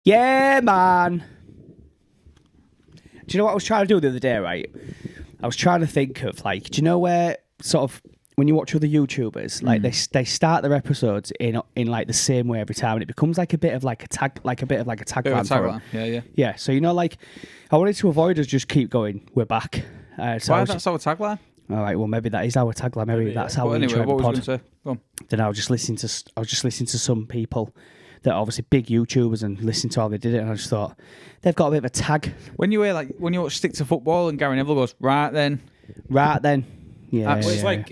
Yeah, man. Do you know what I was trying to do the other day, right? I was trying to think of, like, do you know where sort of when you watch other YouTubers, like they start their episodes in like the same way every time, and it becomes like a bit of like a tagline for them. Yeah. So you know, like I wanted to avoid us just keep going. We're back. So why that's our tagline? All right. Well, maybe that is our tagline. Maybe that's how we anyway, what was I going to say? Go on. Then I was just listening to some people that are obviously big YouTubers and listen to how they did it, and I just thought they've got a bit of a tag. When you watch Stick to Football and Gary Neville goes right then, yeah. Well, it's like,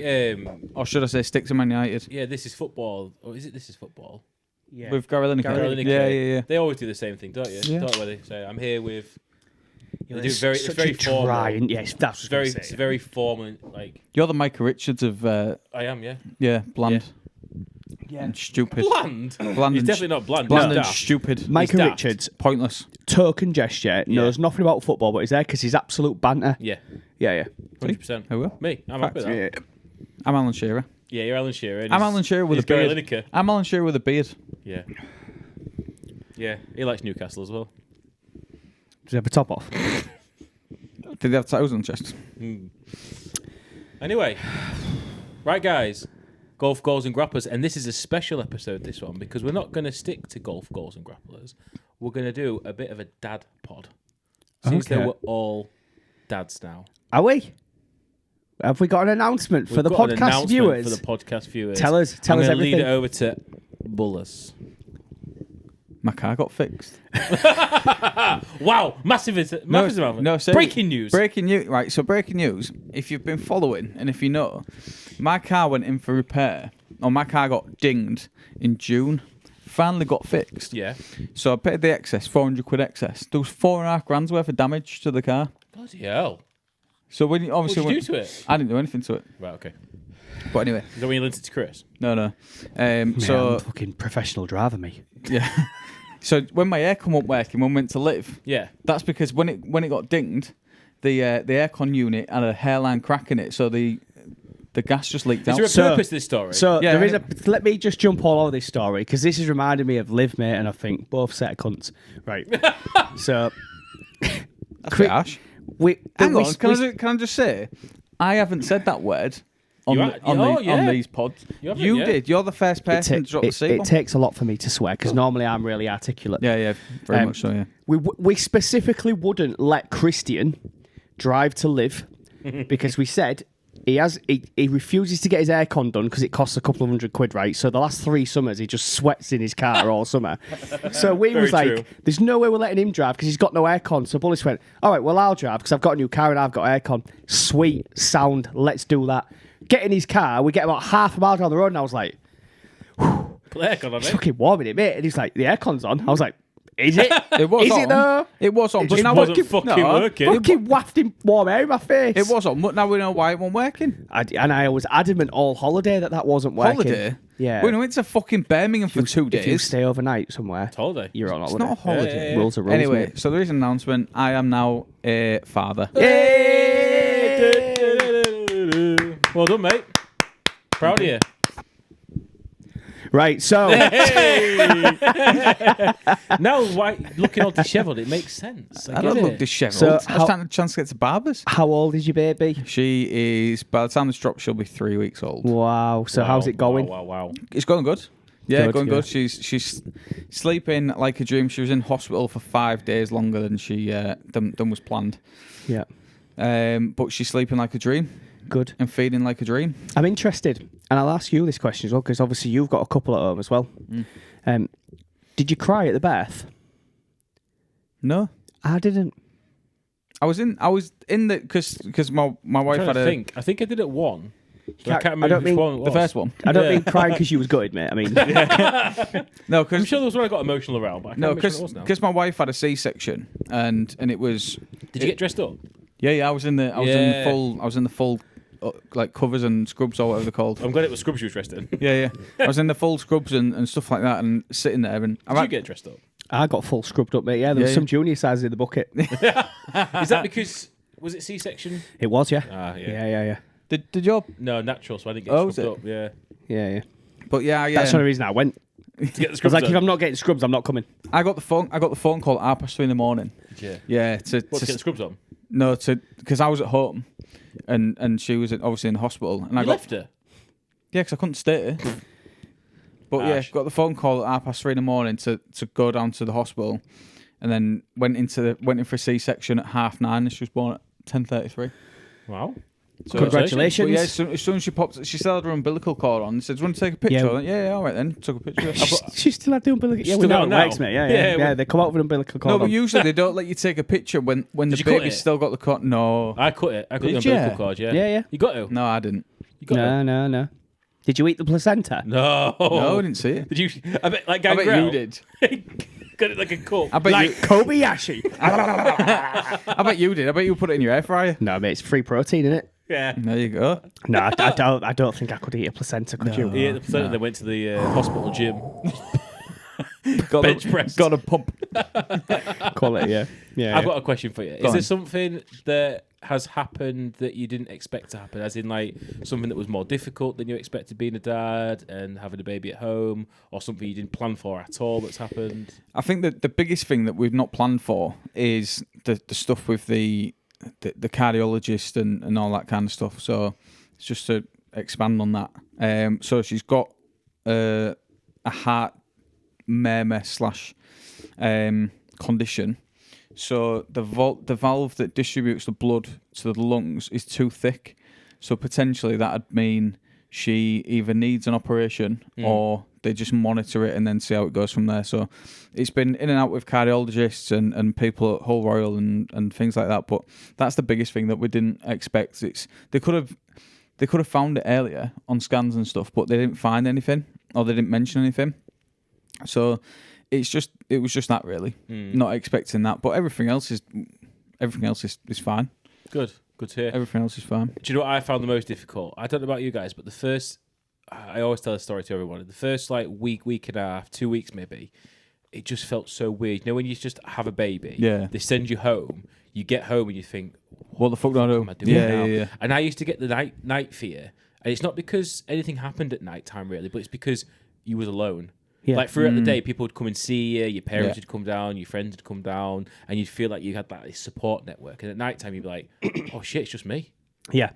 or should I say Stick to Man United? yeah, this is football. Or is it This Is Football? Yeah. With Gary Lineker. Gary Lineker. Yeah. They always do the same thing, don't you? Yeah. Don't they? Where they say, "I'm here with." You know, They do very, it's very formal. dry, and yes, that's It's very, it's very formal. Like You're the Micah Richards of I am, yeah. bland Yeah. and stupid. Bland. Bland He's and definitely not bland. Bland He's and daft. stupid. Micah daft. Richards, Pointless. token gesture, knows nothing about football, but he's there because he's absolute banter. Yeah, Yeah. 100%. Who will? Me, I'm happy with that. Yeah. I'm Alan Shearer. Yeah, you're Alan Shearer. and I'm he's- Alan Shearer with a he's Gary beard. Lineker. I'm Alan Shearer with a beard. Yeah. Yeah, he likes Newcastle as well. Does he have a top off? Did they have tattoos on the chest? Anyway, right, guys. Golf, goals, and grapplers. And this is a special episode, this one, because we're not going to stick to golf, goals, and grapplers. We're going to do a bit of a dad pod. Since Okay. they were all dads now. Are we? Have we got an announcement for We've the got an podcast announcement viewers? For the podcast viewers. Tell us I'm gonna everything. lead it over to Bullis. My car got fixed. Wow, massive amount. No, seriously. Breaking news. Breaking news. Right, so breaking news. If you've been following and if you know, my car went in for repair. Or my car got dinged in June. Finally got fixed. Yeah. So I paid the excess, 400 quid excess. There was $4.5 worth of damage to the car. Bloody hell. So when you What obviously did you do to it? I didn't do anything to it. Right, okay. But anyway, Is that when you lent it to Chris? no. Man, So I'm fucking professional driver, me. yeah. So when my aircon wasn't working, when we went to live, Yeah. that's because when it got dinged, the aircon unit had a hairline crack in it, so the gas just leaked out. Is there a purpose to this story? So Yeah, there is let me just jump all over this story because this has reminded me of Liv, mate, and I think both set of cunts. Right. So That's a bit harsh. Hang on, can I just say, I haven't said that word on these pods. You did. You're the first person to drop the C-bomb. It takes a lot for me to swear because normally I'm really articulate. Yeah, very much so. Yeah. We specifically wouldn't let Christian drive to Liv because we said he refuses to get his aircon done because it costs a couple of £100, right? So the last 3 summers he just sweats in his car all summer. So we Very was like, true. there's no way we're letting him drive because he's got no aircon. So Bullis went, all right, well I'll drive because I've got a new car and I've got aircon. Sweet sound, let's do that. Get in his car, we get about half a mile down the road and I was like, Put the aircon on it's it. fucking warm in it, mate. And he's like, the aircon's on. I was like, is it? It was Is on. it though? It was on. It but just now wasn't fucking working. Fucking wafting warm air in my face. It was on, but now we know why it wasn't working. And I was adamant all holiday that wasn't working. Holiday? Yeah. We went to fucking Birmingham for 2 days. If you stay overnight somewhere, Holiday. you're on It's holiday. not a holiday. Yeah. Rules are rules. Anyway, mate. so there is an announcement. I am now a father. Well done, mate. Proud of you. Right, so Now, why looking all dishevelled, it makes sense. I get don't it. look dishevelled. So I how- just had a chance to get to barbers. how old is your baby? She is, by the time this drops, she'll be 3 weeks old. Wow. So Wow, how's it going? Wow. It's going good. Yeah, Good, going yeah. good. She's sleeping like a dream. She was in hospital for 5 days longer than she than was planned. Yeah. But she's sleeping like a dream Good. and feeding like a dream. I'm interested, and I'll ask you this question as well because obviously you've got a couple at home as well. Did you cry at the birth? No, I didn't. I was in the because my wife had a I think I did it one. But I can't- can't I remember don't which mean one it was. the first one. I don't Yeah. mean crying because you was gutted, mate. I mean, No, I'm because sure there was one I got emotional around, but I can't remember which one it was now. because my wife had a C-section and it was Did you get dressed up? I was in the full like covers and scrubs or whatever they're called. I'm glad it was scrubs you were dressed in. Yeah. I was in the full scrubs and stuff like that and sitting there and Did you get dressed up? I got full scrubbed up, mate. Yeah, there was Yeah, some junior sizes in the bucket. Is that because was it C-section? It was, yeah. Ah, yeah. Yeah. Did your... No, natural, so I didn't get scrubbed up. Yeah. Yeah. But yeah. That's the only reason I went. To get the I was scrubs like, on. if I'm not getting scrubs, I'm not coming. I got the phone call at 3:30 in the morning. Yeah. Yeah. To get the scrubs on? No, because I was at home, and she was obviously in the hospital, and I left her. Yeah, because I couldn't stay. But yeah, got the phone call at 3:30 in the morning to go down to the hospital, and then went in for a C-section at 9:30, and she was born at 10:33. Wow. So, congratulations. But yeah, as soon as she popped, she still had her umbilical cord on and said, "Do you want to take a picture?" Yeah. I went, yeah, all right then. Took a picture. She still had the umbilical. Yeah, we know it works, mate. Yeah. They come out with an umbilical cord. No, but usually they don't let you take a picture when the baby's still got the cord. No, I cut it. I cut the umbilical cord. Yeah. Yeah. You got to? No, I didn't. You got to? No. Did you eat the placenta? No. No, I didn't see it. Did you? I bet like I bet Gangrel. you did. Got it like a cup. I bet Like you. Kobayashi. I bet you did. I bet you put it in your air fryer. No, mate, it's free protein, isn't it? Yeah. There you go. No, I don't think I could eat a placenta. Could you? Yeah, the placenta. They went to the hospital gym. Got Bench press. Got a pump. Quality, yeah. I've got a question for you. Is there something that has happened that you didn't expect to happen? As in, like, something that was more difficult than you expected being a dad and having a baby at home, or something you didn't plan for at all that's happened? I think that the biggest thing that we've not planned for is the stuff with the cardiologist and all that kind of stuff. So it's just to expand on that. So she's got a heart murmur / condition. So the valve that distributes the blood to the lungs is too thick. So potentially that'd mean she either needs an operation or they just monitor it and then see how it goes from there. So it's been in and out with cardiologists and people at Hull Royal and things like that. But that's the biggest thing that we didn't expect. They could have found it earlier on scans and stuff, but they didn't find anything or they didn't mention anything. So it was just that really, not expecting that. But everything else is fine. Good to hear. Everything else is fine. Do you know what I found the most difficult? I don't know about you guys, but I always tell a story to everyone. The first like week and a half, 2 weeks maybe, it just felt so weird. You know when you just have a baby, they send you home, you get home and you think, what the fuck do I do? Am I doing now? Yeah. And I used to get the night fear, and it's not because anything happened at night time really, but it's because you was alone. Yeah. Like throughout the day, people would come and see you, your parents would come down, your friends would come down, and you'd feel like you had that support network. And at night time, you'd be like, oh shit, it's just me. Yeah.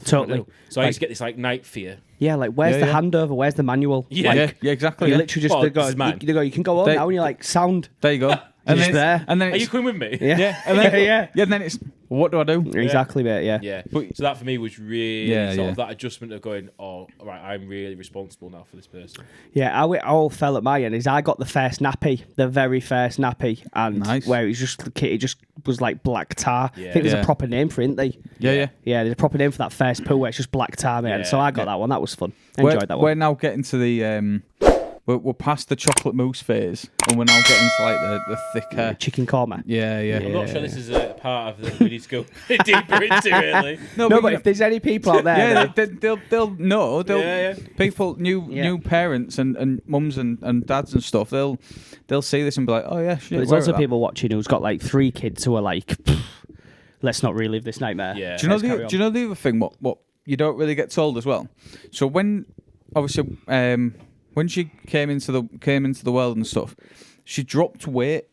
Totally. So I used to get this like night fear. Yeah, like where's the handover? Where's the manual? Yeah, like, exactly. You literally just you can go on now and you're like, sound. There you go. And then there. And then are you coming with me? Yeah. And then, and then it's, what do I do? Exactly, mate. Yeah. Yeah. So that for me was really sort of that adjustment of going, oh, right, I'm really responsible now for this person. Yeah, how it all fell at my end is I got the first nappy, the very first nappy, and where it just was like black tar. I think there's a proper name for it, isn't there? Yeah. Yeah, there's a proper name for that first poo where it's just black tar, mate. And so I got that one. That was fun. Enjoyed that one. We're now getting to the we're past the chocolate mousse phase, and we're now getting to like the thicker chicken korma. Yeah. I'm not sure this is a part of that we need to go deeper into, really. No, but if there's any people out there, they'll know. People, new parents and mums and dads and stuff. They'll see this and be like, oh yeah, shit. But there's also people watching who's got like 3 kids who are like, let's not relive this nightmare. Yeah. Do you know the other thing? What you don't really get told as well. So when obviously when she came into the world and stuff, she dropped weight,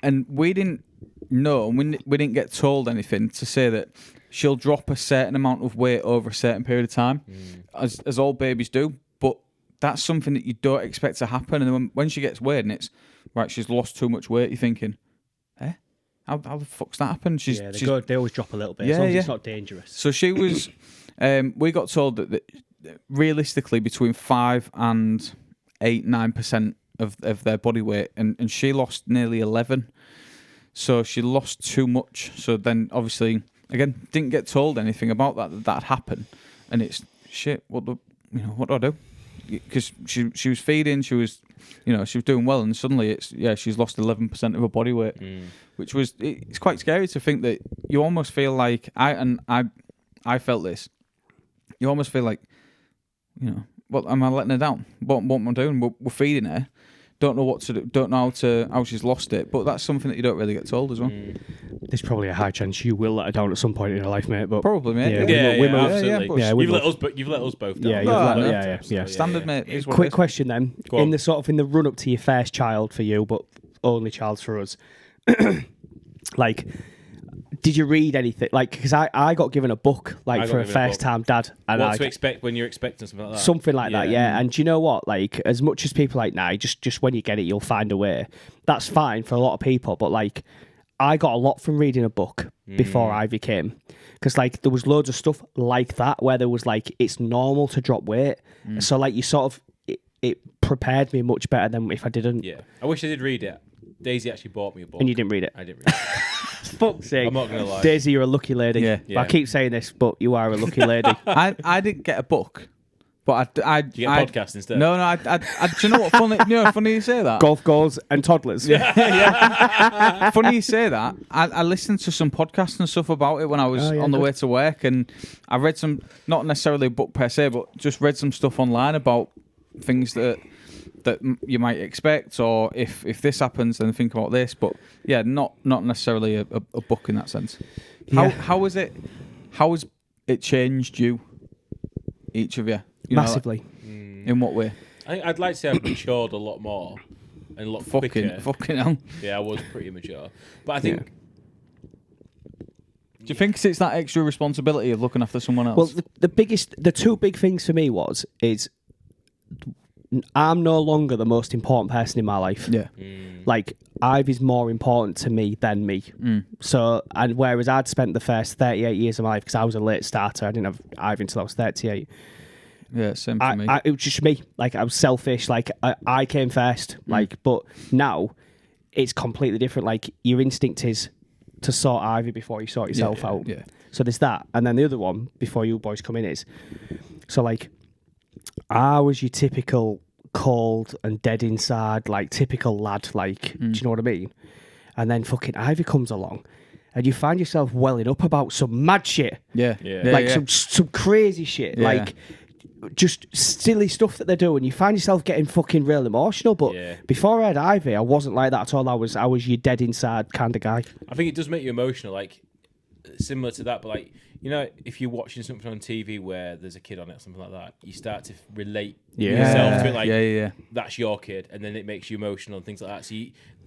and we didn't know, and we didn't get told anything to say that she'll drop a certain amount of weight over a certain period of time, as all babies do. But that's something that you don't expect to happen. And then when she gets weird and it's right, she's lost too much weight, you're thinking, how the fuck's that happened? They always drop a little bit. As long as it's not dangerous. So she was. We got told that realistically between 5 and 8-9% of their body weight, and she lost nearly 11. So she lost too much. So then obviously again didn't get told anything about that happened, and it's shit. What do I do? Because she was feeding, she was doing well, and suddenly she's lost 11% of her body weight, which was it's quite scary to think that you almost feel like I felt this. You almost feel like, what am I letting her down? What am I doing? We're feeding her. don't know what to do, don't know how she's lost it. But that's something that you don't really get told as well. There's probably a high chance you will let her down at some point in your life, mate. But probably, mate. Absolutely. Yeah, You've let us both down. Yeah. Standard, mate. Is what Quick question then. In the run up to your first child for you, but only child for us, like, did you read anything? Like, because I got given a book, like, for a first time dad. And what to expect when you're expecting something like that? Something like that, yeah. And do you know what? Like, as much as people are like, nah, just when you get it, you'll find a way. That's fine for a lot of people. But, like, I got a lot from reading a book before Ivy came. Because, like, there was loads of stuff like that where there was, like, it's normal to drop weight. So, like, you sort of, it prepared me much better than if I didn't. Yeah. I wish I did read it. Daisy actually bought me a book. And you didn't read it? I didn't read it. Fuck's sake. I'm not going to lie. Daisy, you're a lucky lady. Yeah. I keep saying this, but you are a lucky lady. I didn't get a book, but I you get a podcast instead? No, do you know what funny? Funny you say that. Golf goals and toddlers. Yeah. Funny you say that. I listened to some podcasts and stuff about it when I was on the way to work, and I read some, not necessarily a book per se, but just read some stuff online about things that you might expect, or if this happens, then think about this. But yeah, not necessarily a book in that sense. How has it changed you, each of you? Massively. In what way? I think I'd like to say I've matured a lot more and a lot quicker. Fucking hell. Yeah, I was pretty mature. But I think... Do you think it's that extra responsibility of looking after someone else? Well, the two big things for me is I'm no longer the most important person in my life. Yeah. Like, Ivy's more important to me than me. So, and whereas I'd spent the first 38 years of my life, because I was a late starter, I didn't have Ivy until I was 38. Yeah, same for me. It was just me. Like, I was selfish. Like, I came first. Like, but now it's completely different. Like, your instinct is to sort Ivy before you sort yourself out. Yeah. So there's that. And then the other one, before you boys come in, is, so, like, I was your typical cold and dead inside, like, typical lad, like, do you know what I mean? And then fucking Ivy comes along and you find yourself welling up about some mad shit. Some crazy shit. Like, just silly stuff that they do, and you find yourself getting fucking real emotional. But before I had Ivy, I wasn't like that at all. I was your dead inside kind of guy. I think it does make you emotional, like, similar to that, but, like, you know, if you're watching something on TV where there's a kid on it or something like that, you start to relate yourself to it, like, that's your kid, and then it makes you emotional and things like that. So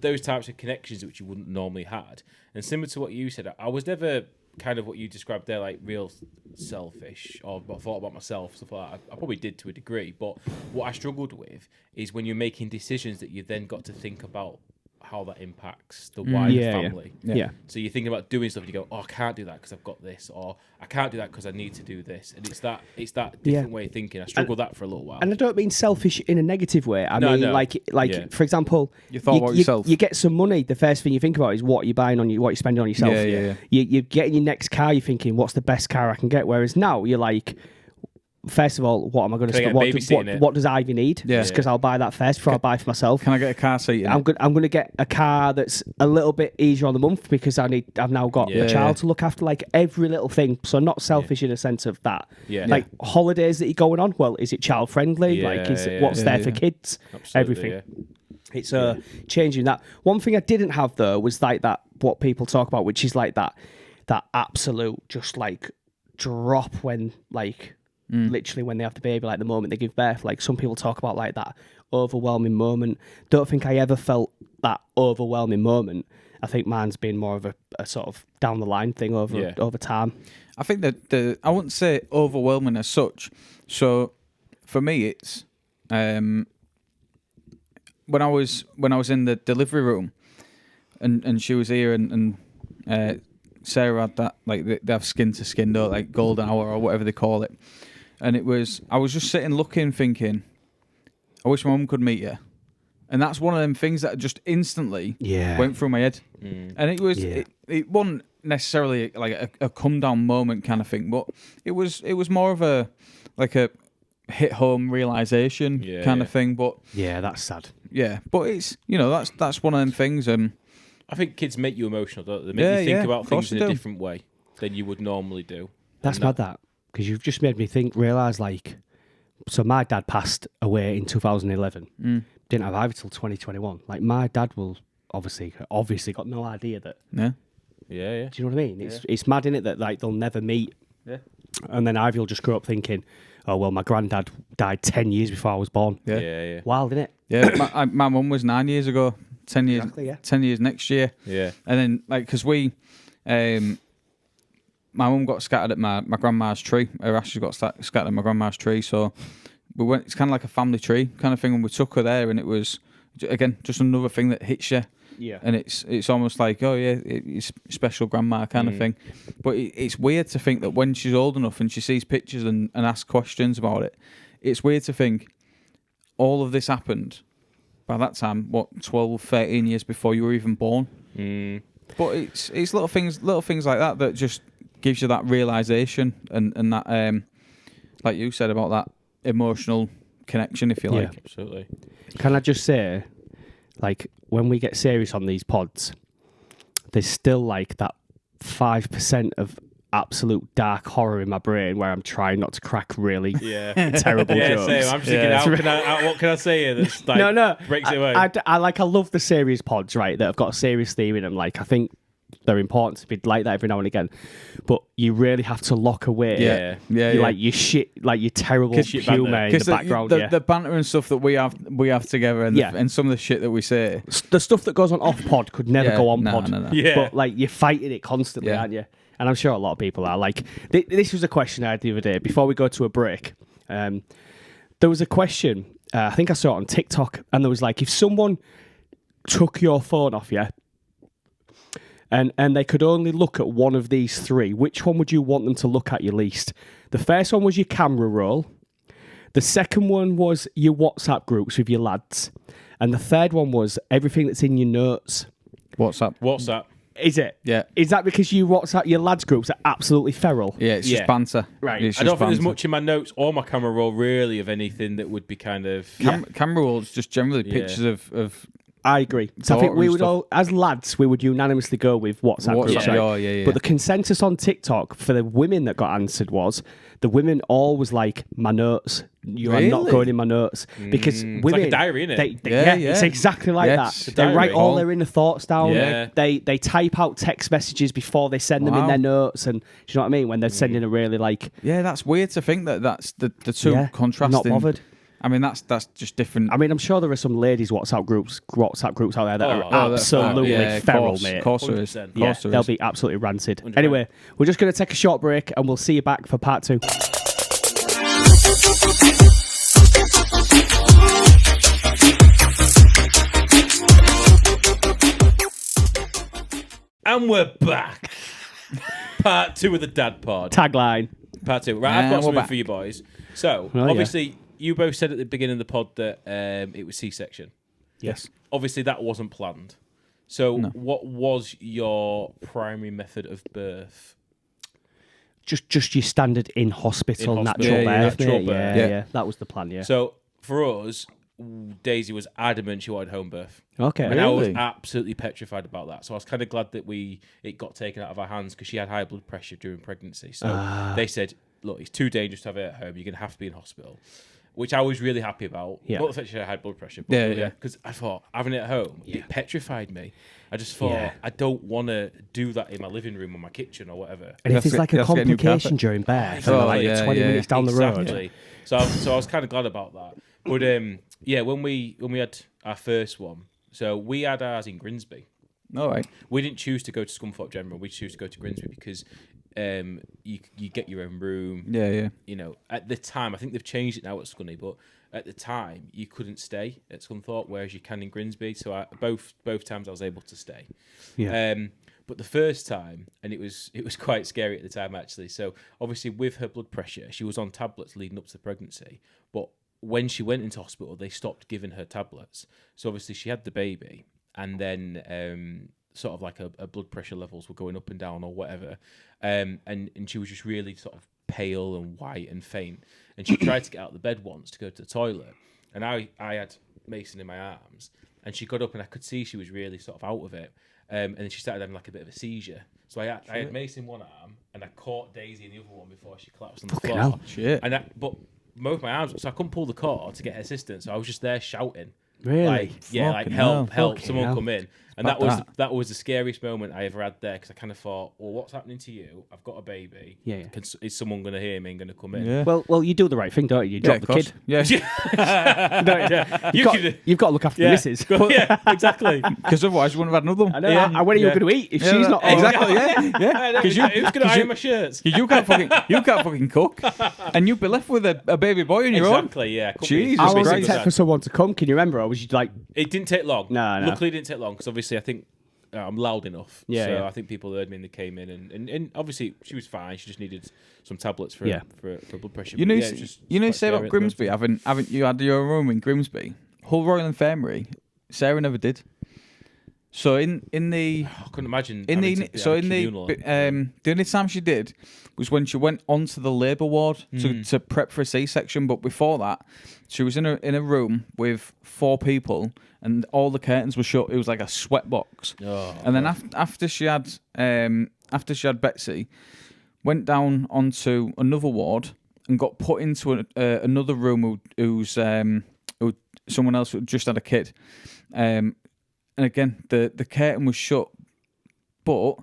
those types of connections which you wouldn't normally had. And similar to what you said, I was never kind of what you described there, like, real selfish or thought about myself, stuff like that. I probably did to a degree, but what I struggled with is when you're making decisions that you then got to think about how that impacts the wider family. Yeah. So you're thinking about doing stuff and you go, oh, I can't do that because I've got this, or I can't do that because I need to do this. And it's that different way of thinking. I struggled with that for a little while. And I don't mean selfish in a negative way. I mean, like for example, you thought about yourself. You get some money, the first thing you think about is what you're buying what you're spending on yourself. You're getting your next car, you're thinking, what's the best car I can get? Whereas now you're like, first of all, what am I going to spend? What does Ivy need? Just because I'll buy that first before I buy for myself. Can I get a car seat? I'm going to get a car that's a little bit easier on the month because I've now got a child to look after. Like, every little thing. So not selfish in a sense of that. Like, holidays that you're going on. Well, is it child friendly? Like, is it what's there for kids? Absolutely, everything. It's changing that. One thing I didn't have though was like that what people talk about, which is like that absolute just like drop when like. Literally when they have the baby, like the moment they give birth, like some people talk about like that overwhelming moment. Don't think I ever felt that overwhelming moment. I think mine's been more of a sort of down the line thing over time. I think that I wouldn't say overwhelming as such. So for me, it's when I was in the delivery room, and she was here, and Sarah had that, like they have skin to skin, though, like golden hour or whatever they call it. And I was just sitting looking, thinking, I wish my mum could meet you. And that's one of them things that just instantly went through my head. And it was, it wasn't necessarily like a come down moment kind of thing, but it was more of a hit home realization kind of thing. But yeah, that's sad. Yeah, but it's, that's one of them things. I think kids make you emotional, don't they? They make you think about things in a different way than you would normally do. That's mad, that. Because you've just made me realise, like, so my dad passed away in 2011. didn't have either till 2021. Like my dad will obviously got no idea that. Yeah. Yeah. Do you know what I mean? It's mad, innit, that like they'll never meet. Yeah. And then Ivy will just grow up thinking, oh well, my granddad died 10 years before I was born. Yeah. Wild, innit? Yeah. My mum was 9 years ago. 10 years. Exactly, yeah. 10 years next year. Yeah. And then like because we, my mum got scattered at my grandma's tree. Her ashes got scattered at my grandma's tree. So we went. It's kind of like a family tree kind of thing. And we took her there, and it was again just another thing that hits you. Yeah. And it's almost like, oh yeah, it's special grandma kind of thing. But it's weird to think that when she's old enough and she sees pictures and asks questions about it, it's weird to think all of this happened by that time, 12, 13 years before you were even born. But it's little things like that just gives you that realization and that, like you said, about that emotional connection, if you like. Absolutely. Can I just say, like, when we get serious on these pods, there's still like that 5% of absolute dark horror in my brain where I'm trying not to crack really terrible jokes. Same. I'm just thinking, what can I say here that's like breaks it away? I love the serious pods, right, that have got a serious theme in them. Like, I think they're important to be like that every now and again, but you really have to lock away like your shit, like your terrible humour in the background. The banter and stuff that we have together, and some of the shit that we say, the stuff that goes on off pod could never go on pod. No. But like you're fighting it constantly, aren't you? And I'm sure a lot of people are. Like this was a question I had the other day before we go to a break. There was a question, I think I saw it on TikTok, and there was like, if someone took your phone off you and they could only look at one of these three, which one would you want them to look at you least? The first one was your camera roll. The second one was your WhatsApp groups with your lads. And the third one was everything that's in your notes. WhatsApp. Is it? Yeah. Is that because your lads groups are absolutely feral? Yeah, it's just banter. Right. I don't think there's much in my notes or my camera roll really of anything that would be kind of... Camera rolls just generally pictures of I agree. So I think we would all, as lads, we would unanimously go with WhatsApp groups. Right? Yeah. But the consensus on TikTok for the women that got answered was the women all was like, my notes. You are not going in my notes. Because women... It's like a diary, innit? It's exactly like that. They write all their inner thoughts down. Yeah. They type out text messages before they send them in their notes. And do you know what I mean? When they're sending a really like... Yeah, that's weird to think that's the two contrasting... Not bothered. I mean, that's just different. I mean, I'm sure there are some ladies' WhatsApp groups out there that are absolutely feral, mate. Of course there is. They'll be absolutely rancid. 100%. Anyway, we're just going to take a short break and we'll see you back for part 2. And we're back. Part 2 of the Dad Pod. Tagline. Part 2. Right, I've got something for you boys. So, obviously, you both said at the beginning of the pod that it was C-section. Yes. Obviously, that wasn't planned. So, what was your primary method of birth? Just your standard in-hospital natural birth. Yeah. That was the plan, yeah. So, for us, Daisy was adamant she wanted home birth. Okay. And I was absolutely petrified about that. So I was kind of glad that it got taken out of our hands because she had high blood pressure during pregnancy. So they said, look, it's too dangerous to have it at home. You're going to have to be in hospital, which I was really happy about. Yeah. Not the fact she had high blood pressure, but because I thought having it at home, it petrified me. I just thought, I don't want to do that in my living room or my kitchen or whatever. And if it's like a complication during birth, 20 minutes down the road. So I was kind of glad about that. But when we had our first one, so we had ours in Grimsby. All right. We didn't choose to go to Scunthorpe General. We chose to go to Grimsby because you get your own room. Yeah. You know, at the time, I think they've changed it now at Scunny, but at the time you couldn't stay at Scunthorpe, whereas you can in Grimsby. So both times I was able to stay. Yeah. But the first time, and it was quite scary at the time actually. So obviously with her blood pressure, she was on tablets leading up to the pregnancy, but when she went into hospital, they stopped giving her tablets. So obviously she had the baby, and then sort of like her blood pressure levels were going up and down or whatever, and she was just really sort of pale and white and faint. And she tried to get out of the bed once to go to the toilet, and I had Mason in my arms, and she got up and I could see she was really sort of out of it, and then she started having like a bit of a seizure. So I had Mason in one arm, and I caught Daisy in the other one before she collapsed on the floor. Shit. And but both my arms, so I couldn't pull the cord to get assistance. So I was just there shouting. Really? Like, like Fucking help, hell. someone hell. come in. And Bad that was the scariest moment I ever had there, because I kind of thought, well, what's happening to you? I've got a baby. Yeah. Is someone going to hear me and going to come in? Yeah. Well, you do the right thing, don't you? You drop of the course. kid. Yeah. Yeah. You've got to look after the missus. Yeah, exactly. Because otherwise you wouldn't have had another one. I know. When are you going to eat if she's not? Exactly. Yeah. Who's going to iron my shirts? Because you can't fucking cook, and you'd be left with a baby boy on your own. Exactly, yeah. Jesus How long did Christ. it take for someone to come? Can you remember? Or was you like... It didn't take long. No. Luckily, it didn't take long, because obviously I think I'm loud enough. Yeah, so yeah. I think people heard me and they came in, and obviously she was fine. She just needed some tablets for blood pressure. You know, But yeah, it's just you quite say scary about at the moment. Grimsby. Haven't you had your own room in Grimsby? Hull Royal Infirmary. Sarah never did. So in the I couldn't imagine. in having the to so have in a the communal- the only time she did was when she went onto the labour ward to prep for a C-section. But before that, she was in a room with 4 people, and all the curtains were shut. It was like a sweat box. Oh, And then after she had Betsy, went down onto another ward and got put into another room who someone else who just had a kid. And again, the curtain was shut, but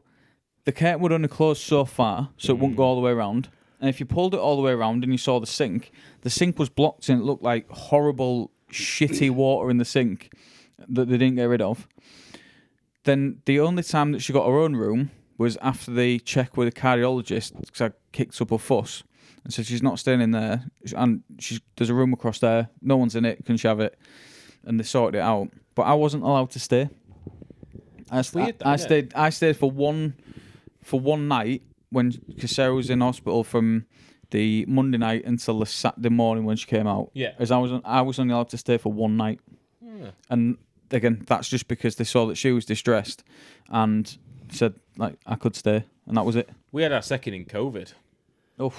the curtain would only close so far, so it wouldn't go all the way around. And if you pulled it all the way around and you saw the sink was blocked and it looked like horrible, shitty water in the sink that they didn't get rid of. Then the only time that she got her own room was after the check with the cardiologist, because I kicked up a fuss and said she's not staying in there, and there's a room across there, no one's in it, can she have it? And they sorted it out. But I wasn't allowed to stay. I stayed for one night because Sarah was in hospital from the Monday night until the Saturday morning when she came out. Yeah. As I was only allowed to stay for one night. Yeah. And again, that's just because they saw that she was distressed and said like I could stay, and that was it. We had our second in COVID. Oh,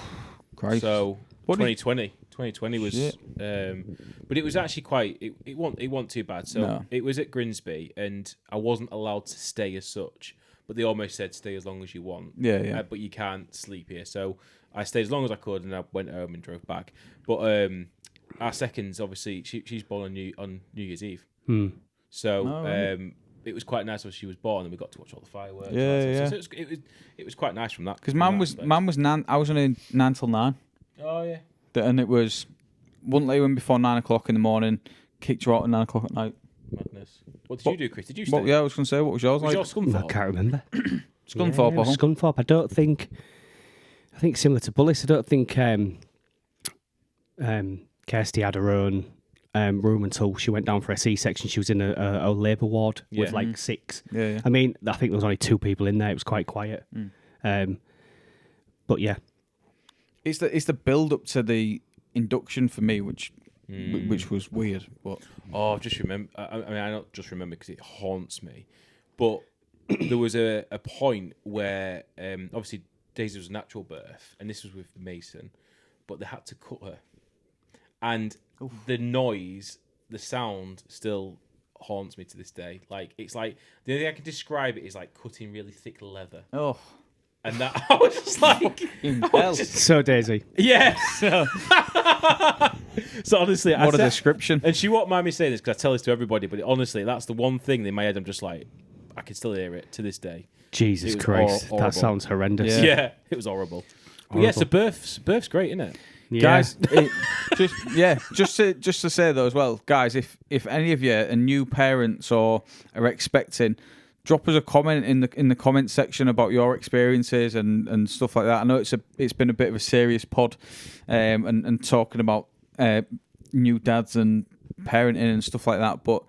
Christ! So What did- 2020 was, Shit. but it was actually quite. It wasn't too bad. So No. it was at Grimsby, and I wasn't allowed to stay as such. But they almost said stay as long as you want. Yeah. But you can't sleep here. So I stayed as long as I could, and I went home and drove back. But our seconds, obviously, she's born on New Year's Eve. So right. it was quite nice when she was born, and we got to watch all the fireworks. Yeah. So it was quite nice from that. Because mum was 9. I was only 9 till 9. Oh yeah. And it was wouldn't let you in before 9 o'clock in the morning. Kicked her out at 9 o'clock at night. Madness. What did you do, Chris? Did you stay? Well, yeah, I was going to say, what was yours Was like? your Scunthorpe? I can't remember. Scunthorpe, Yeah, Scunthorpe. I think similar to Bullis. I don't think Kirsty had her own room until she went down for a C-section. She was in a labour ward with Yeah. like 6. Yeah. I mean, I think there was only 2 people in there. It was quite quiet. But yeah. It's the build up to the induction for me, which was weird. But Oh, just remember. I mean, I don't just remember because it haunts me. But there was a point where obviously Daisy was a natural birth, and this was with Mason, but they had to cut her, and the noise, the sound, still haunts me to this day. Like it's like the only thing I can describe it is like cutting really thick leather, oh, and that I was just like, hell. So Daisy. yes. So honestly, What a description. And she won't mind me saying this because I tell this to everybody, but honestly, that's the one thing in my head I'm just like, I can still hear it to this day. Jesus It was Christ. horrible. That sounds horrendous. Yeah. It was horrible. But yeah, so birth's great, isn't it? Yeah. Guys, just to say though as well, guys, if any of you are new parents or are expecting, drop us a comment in the comment section about your experiences and stuff like that. I know it's been a bit of a serious pod, and talking about new dads and parenting and stuff like that, but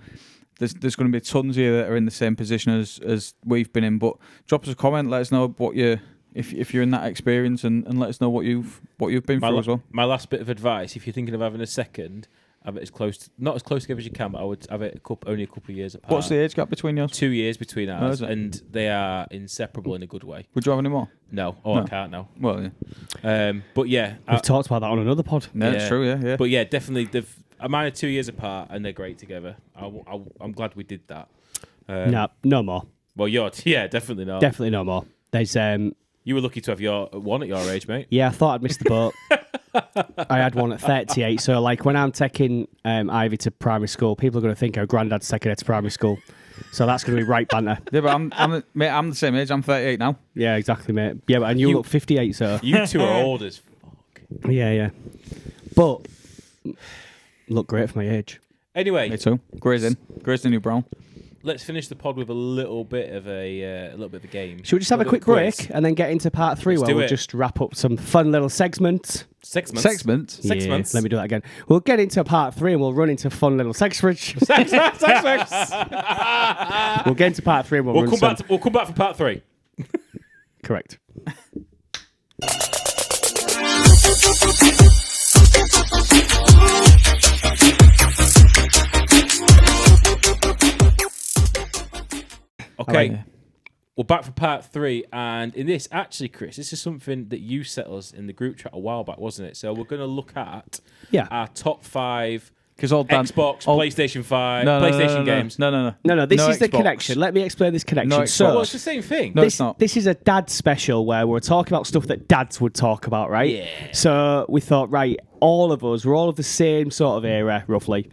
there's going to be tons of you that are in the same position as we've been in. But drop us a comment, let us know what you if you're in that experience, and let us know what you've been through as well. My last bit of advice: if you're thinking of having a second, have it not as close together as you can, but I would have it only a couple of years apart. What's the age gap between yours? 2 years between ours, is it? and they are inseparable in a good way. Would you have any more? No, No. I can't now. Well, yeah. But yeah, We've talked about that on another pod. No, it's true, yeah. But yeah, definitely. Mine are 2 years apart, and they're great together. I'm glad we did that. No more. Well, definitely not. Definitely no more. There's You were lucky to have your one at your age, mate. yeah, I thought I'd missed the boat. I had one at 38. So, like, when I'm taking Ivy to primary school, people are going to think her granddad's taking her to primary school. So that's going to be right banter. Yeah, but mate, I'm the same age. I'm 38 now. Yeah, exactly, mate. Yeah, and you look 58, so. You two are old as fuck. Yeah. But look great for my age. Anyway, Me too. Grey's the new brown. let's finish the pod with a little bit of a game. Should we just have a quick break and then get into part 3 where we'll just wrap up some fun little segments? Segments? Yeah, let me do that again. We'll get into part 3 and we'll run into fun little segments. We'll get into part 3 and we'll come back for part 3. Correct. Okay, we're back for part 3, and in this, actually, Chris, this is something that you set us in the group chat a while back, wasn't it? So we're going to look at our top 5 Xbox, PlayStation 5, PlayStation games. No, this is the Xbox. connection. Let me explain this connection. No so, Well, it's the same thing. No, it's not. This is a dad special where we're talking about stuff that dads would talk about, right? Yeah. So we thought, right, all of us, we're all of the same sort of era, roughly.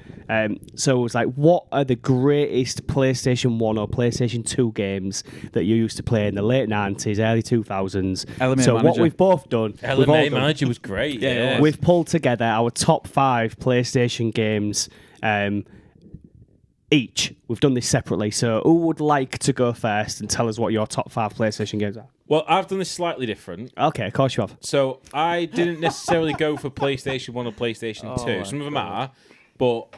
So it was like, what are the greatest PlayStation 1 or PlayStation 2 games that you used to play in the late 90s, early 2000s? Element what Manager. we've both done... LMA Manager was great. Yeah. We've pulled together our top 5 PlayStation games each. We've done this separately. So who would like to go first and tell us what your top 5 PlayStation games are? Well, I've done this slightly different. Okay, of course you have. So I didn't necessarily go for PlayStation 1 or PlayStation 2. Some of them are, but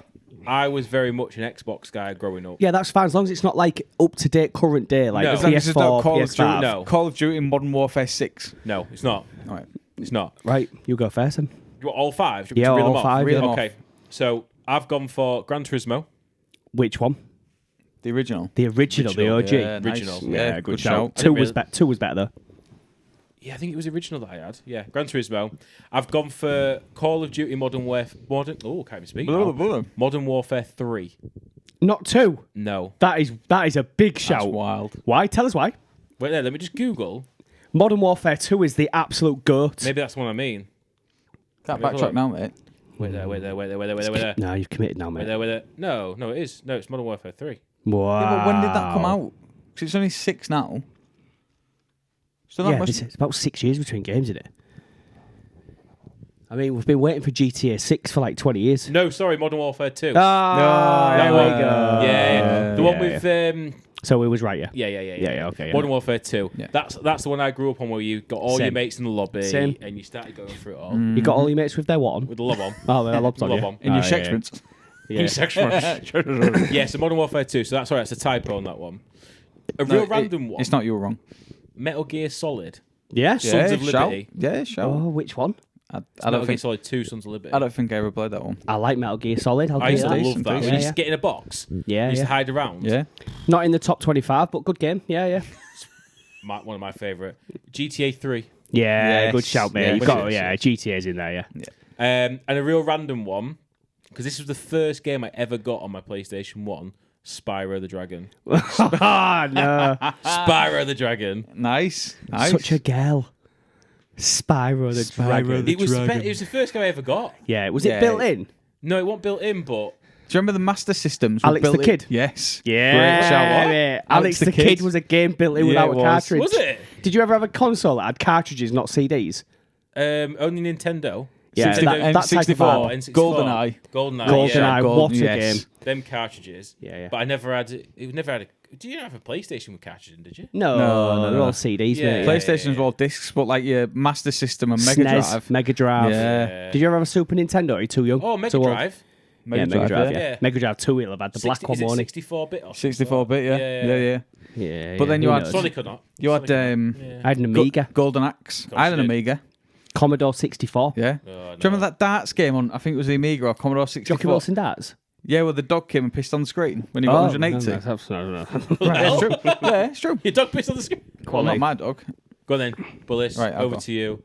I was very much an Xbox guy growing up. Yeah, that's fine, as long as it's not like up-to-date, current day, like No. PS4, PS5. No. Call of Duty Modern Warfare 6. No, it's not. All right. It's not. Right, you go first then. You want all 5? Yeah, to reel all them off? 5, Reel them off. Okay, so I've gone for Gran Turismo. Which one? The original. The original, the OG. Yeah, nice. Original. Yeah, good shout. I didn't 2 was better, though. Yeah, I think it was the original that I had. Yeah, Gran Turismo. I've gone for Call of Duty Modern Warfare. Oh, can't even speak. now. Modern Warfare 3. Not 2. No. That is a big shout. That's wild. Why? Tell us why. Wait there, let me just Google. Modern Warfare 2 is the absolute goat. Maybe that's the one I mean. Can't backtrack now, mate. Wait there. No, you've committed now, mate. Wait there. No, it is. No, it's Modern Warfare 3. Wow. Yeah, but when did that come out? 'Cause it's only 6 now. So that must... it's about 6 years between games, isn't it? I mean, we've been waiting for GTA 6 for like 20 years. No, sorry, Modern Warfare 2. There we go. Yeah. The one with... So we was right, yeah. Yeah. Okay. Yeah. Modern Warfare 2. Yeah. That's the one I grew up on, where you got all your Same. mates in the lobby Same. and you started going through it all You got all your mates with their what on? with the lob on. Oh, their lobs on, Lob yeah. on. In your Oh, segments. Yeah. Yeah, so Modern Warfare 2. So that's all right. It's a typo on that one. A real random one. It's not you were wrong. Metal Gear Solid. Yeah? Sons of Liberty. Yeah, shout. Oh, which one? I Metal don't Gear think. Solid 2, Sons of Liberty. I don't think I ever played that one. I like Metal Gear Solid. I'll I give used you to that. love that. decent. When you used to get in a box. Yeah, You used to yeah. hide around. Yeah. Not in the top 25, but good game. Yeah. One of my favourite. GTA 3. Yeah, Yes. good shout, mate. Yeah, You've got, good yeah, GTA's in there, yeah. And a real random one, because this was the first game I ever got on my PlayStation 1, Spyro the Dragon. Ah, no. Spyro the Dragon. Nice. Such a girl. Spyro the Dragon. It was the first game I ever got. Yeah, was it Yeah. built in? No, it wasn't built in, but... Do you remember the Master Systems? were Alex the built in- Kid? Yes. Yeah, Great shout. mate. Alex the Kid was a game built in Yeah, without it a was. cartridge. Was it? Did you ever have a console that had cartridges, not CDs? Only Nintendo. Yeah, Nintendo that type of N64. vibe. N64. GoldenEye. GoldenEye. GoldenEye, Yeah. what a yes. game. Them cartridges. Yeah. But I never had... It never had a... Did you have a PlayStation with cartridges in, did you? No, No. they're all CDs, Yeah. mate. PlayStation's all discs, but like your Master System and Mega SNES, Drive. Mega Drive. Yeah. Did you ever have a Super Nintendo? Are you too young? Oh, Mega Too old? Drive. Yeah, Mega Drive, yeah. yeah. Mega Drive 2 will have had the black one, Is it won't it? 64-bit or something? 64-bit, yeah. Yeah, But then you who had knows? Sonic or not? You had I had an Amiga. Golden Axe. I had an you did. Amiga. Commodore 64. Yeah. Do you remember that darts game on? I think it was the Amiga or Commodore 64. Jockey Wilson darts? Yeah, where the dog came and pissed on the screen when he got 180. No, that's no. Yeah, it's true. Yeah, it's true. Your dog pissed on the screen. Well, not my dog. Go on then, Bullis. Right, I'll over go. to you.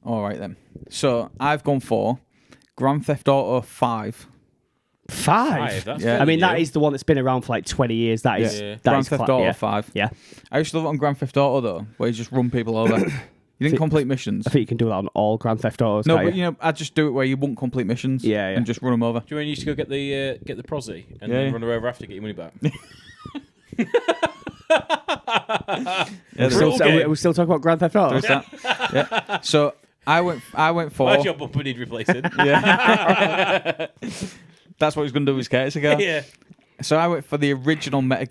All right then. So I've gone for Grand Theft Auto 5. 5? That's Yeah. I mean, that new. is the one that's been around for like 20 years. That is Yeah. that Grand is Theft cla- Auto yeah. 5. Yeah. I used to love it on Grand Theft Auto though, where you just run people over. You didn't complete missions. I think you can do that on all Grand Theft Autos. No, but I'd just do it where you won't complete missions. Yeah, yeah. And just run them over. Do you want you used to go get the prosy and then run her over after to get your money back? We're still talking about Grand Theft Auto. Yeah. So I went for. My job bumper need replacing. Yeah. That's what he's going to do with his case ago. Yeah. So I went for the original Metal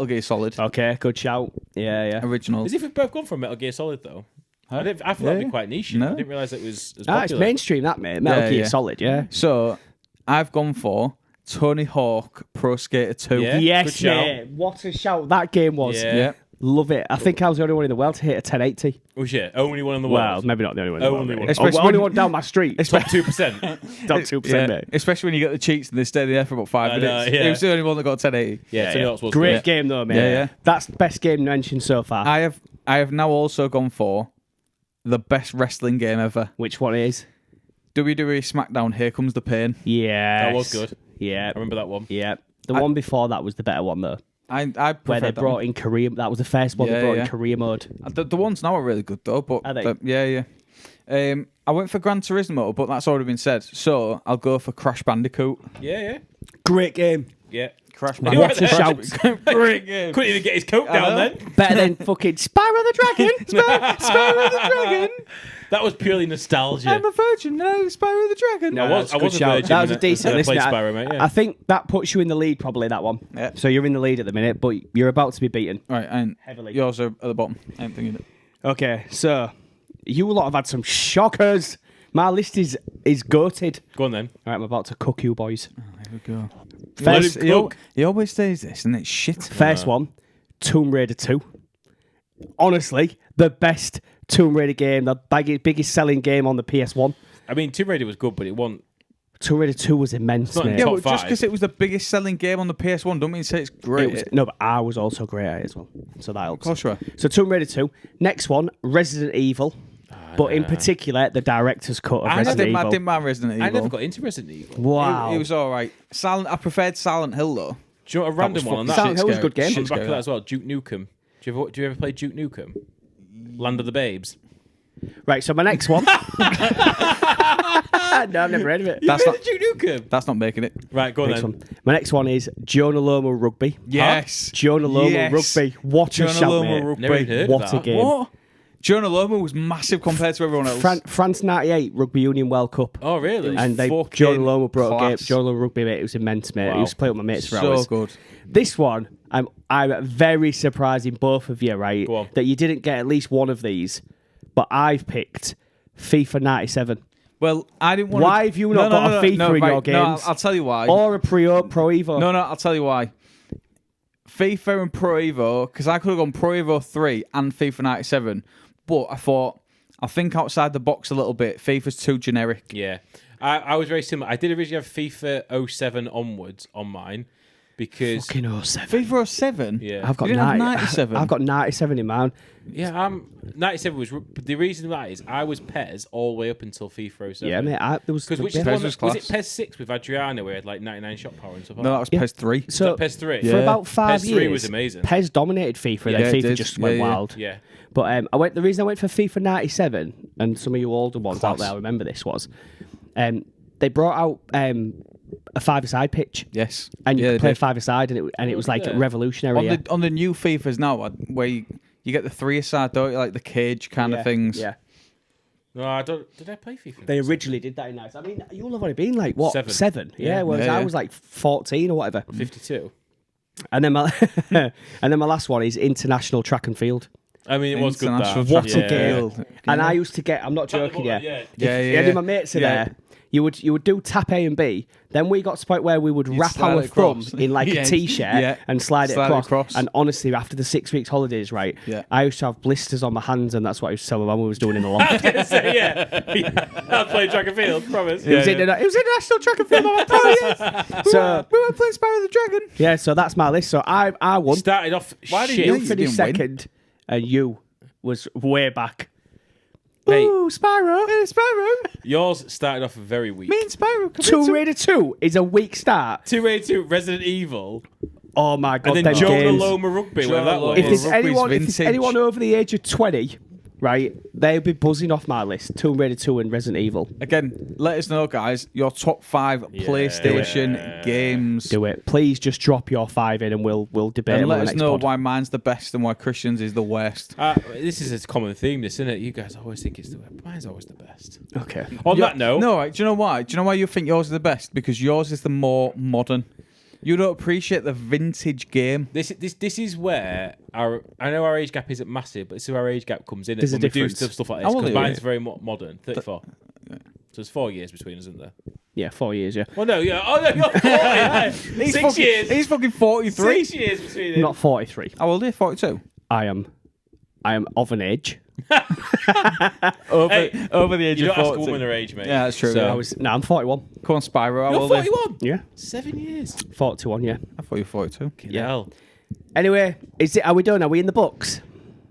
Gear Solid. Okay, good shout. Yeah. Original. As if we've both gone for Metal Gear Solid though. I thought that'd be quite niche. No. I didn't realise it was as popular. It's mainstream, that, mate. Metal Gear Solid, yeah. So I've gone for Tony Hawk Pro Skater 2. Yeah. Yes, good shout. mate. What a shout that game was. Yeah. Love it. I think I was the only one in the world to hit a 1080. Oh shit! Only one in the Well, world. maybe not the only one in the Only world. one. Mate. Especially only when- one down my street. Top 2%. Top 2%, mate. Especially when you get the cheats and they stay there for about 5 I know, minutes. yeah. It was the only one that got 1080. Yeah, Tony Hawk's was Great good. game though, mate. Yeah. That's the best game mentioned so far. I have now also gone for the best wrestling game ever. Which one is? WWE SmackDown Here Comes the Pain. Yeah. That was good. Yeah. I remember that one. Yeah. The one before that was the better one though. I Where preferred they that brought one. in career. That was the first one they brought in career mode. The ones now are really good though, but Are they? yeah. I went for Gran Turismo, but that's already been said. So I'll go for Crash Bandicoot. Yeah. Great game. Yeah. Crash What Bandicoot. a shout. Great game. Couldn't even get his coat down then. Better than fucking Spyro the Dragon. Spyro the Dragon. That was purely nostalgia. I'm a virgin, no, Spyro the Dragon. No, I was a Good shout. virgin. That was a when decent I listen. played Spyro, mate. Yeah. I think that puts you in the lead, probably, that one. Yeah. So you're in the lead at the minute, but you're about to be beaten. Right, and Heavily. yours are at the bottom. I ain't thinking it. Okay, so you lot have had some shockers. My list is goated. Go on then. All right, I'm about to cook you, boys. There we go. First, Let him cook. He always says this, and it's shit. first one, Tomb Raider 2. Honestly, the best Tomb Raider game, the biggest selling game on the PS1. I mean, Tomb Raider was good, but it wasn't. Tomb Raider 2 was immense, not in mate. Yeah, top well, just 5. because it was the biggest selling game on the PS1, don't mean to say it's great. No, but I was also great at it as well. So that helps. Of course you are. So Tomb Raider 2. Next one, Resident Evil. But in particular, the director's cut of I Resident Evil. didn't mind Resident Evil. I never got into Resident Evil. Wow. It was all right. I preferred Silent Hill though. Do you want a random one on that? Silent Hill was a good game. On the Shit's back of scary. that as well, Duke Nukem. Do you ever play Duke Nukem? Land of the Babes. Right, so my next one. No, I've never heard of it. That's not. Duke Nukem. That's not making it. Right, go on Next then. one. My next one is Jonah Lomo Rugby. Yes. Jonah Lomo Yes. Rugby. What a Jonah shout, Lomo mate. Rugby. Never even heard What of a that. game. What? Jonah Lomo was massive compared to everyone else. France 98 Rugby Union World Cup. Oh, really? And they fucking Jonah Lomo brought a game. class. Jonah Lomo Rugby, mate. It was immense, mate. Wow. I used to play with my mates for So hours. good. This one, I'm very surprised in both of you, right? Go on. That you didn't get at least one of these. But I've picked FIFA 97. Well, I didn't want. Why have you not got a FIFA in your games? No, I'll tell you why. Or a Pro Evo. No, I'll tell you why. FIFA and Pro Evo, because I could have gone Pro Evo 3 and FIFA 97, but I thought, I'll think outside the box a little bit. FIFA's too generic. Yeah. I was very similar. I did originally have FIFA 07 onwards on mine because... Fucking 07. FIFA 07? Yeah. I've got You didn't have 90, 97? I've got 97 in mine. Yeah, 97 was... The reason that is, I was PES all the way up until FIFA 07. Yeah, mate. There was Because which yeah. is the one PES was that, was it class. PES 6 with Adriano where it had like 99 shot power and stuff like No, that that? was PES 3. So PES 3? for Yeah. about 5 PES years, 3 was amazing. PES dominated FIFA, and Yeah, then it FIFA did. just went Yeah, yeah. wild. Yeah. But the reason I went for FIFA 97, and some of you older ones out Class. there remember this, was they brought out a five-a-side pitch, Yes. and you Yeah, could they play did. five-a-side, and it was like yeah. revolutionary. Yeah. On the new FIFAs now, where you get the 3-a-side, don't you? Like the cage kind of things. Yeah. No, I don't... Did I play FIFA? They originally did that in nice. I mean, you'll have only been like, what, 7? 7? Yeah, Yeah. whereas Yeah, I yeah. was like 14 or whatever. 52. And then my last one is international track and field. I mean, it was good International that. What track a game. field. And I used to get, I'm not joking, Yeah. yeah. Yeah, If yeah. any of my mates are Yeah. there, you would do tap A and B. Then we got to the point where we would wrap slide our it thumb across. in like Yeah. a t-shirt Yeah. and slide it Slide it across. across. And honestly, after the 6 weeks holidays, right, Yeah. I used to have blisters on my hands, and that's what I used to tell my mum we was doing in the I loft. was going to say, yeah. I played track and field, promise. It was international track and field. I'm like, so We were playing Spyro the Dragon. yeah, so that's my list. So I won. Started off Why did shit. You you finished didn't win. second, and you was way back. Mate. Ooh, Spyro. Spyro. Yours started off very weak. Me and Spyro. Tomb Raider 2 is a weak start. 282 Resident Evil, Oh my god, and then them Jonah games. Loma Rugby. Jonah Whatever that Loma was. If there's Rugby's anyone, vintage. over the age of 20 right? They'll be buzzing off my list. Tomb Raider 2 and Resident Evil. Again, let us know, guys, your top 5 PlayStation games. Do it. Please just drop your 5 in and we'll debate And on let the us next know pod. why mine's the best and why Christian's is the worst. This is a common theme, this, isn't it? You guys always think it's the best. Mine's always the best. Okay. On that note... No, right, do you know why? Do you know why you think yours is the best? Because yours is the more modern. You don't appreciate the vintage game. This is where I know our age gap isn't massive, but this is where our age gap comes in. There's a when we do difference. stuff like this. How old Because are you? mine's very modern, 34. So there's 4 years between us, isn't there? Yeah, 4 years, yeah. Well, no, yeah. Oh, no, you're 40. Yeah. 6 years. He's fucking 43. 6 years between I'm us. not 43. How old are you? 42? I am of an age. Over the age You of don't 40. ask a woman her age, mate. Yeah, that's true. So, yeah. I'm 41. Come on, Spyro. How You're old are you? 41. Yeah. 7 years. 41, yeah. I thought you were 42. Yeah. Hell. Anyway, are we done? Are we in the books?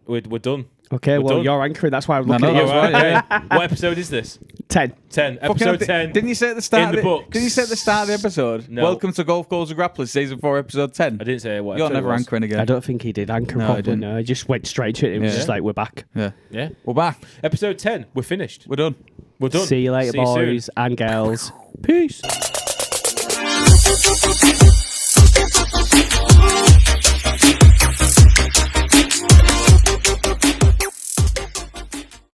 We're done. Okay, We're well, done. you're anchoring. That's why I'm No, looking no, at you. that's right, yeah. What episode is this? 10. 10. Episode 10. Didn't you say at the start In the of books. Didn't you say at the start of the episode? No. Welcome to Golf Goals and Grapplers, Season 4, Episode 10. I didn't say what You're episode never it was. anchoring again. I don't think he did anchor No, I properly. didn't. No, he just went straight to it. It was Yeah. just like, we're back. Yeah. Yeah. We're back. Episode 10. We're finished. We're done. We're done. See you later, See you soon. boys and girls. Peace.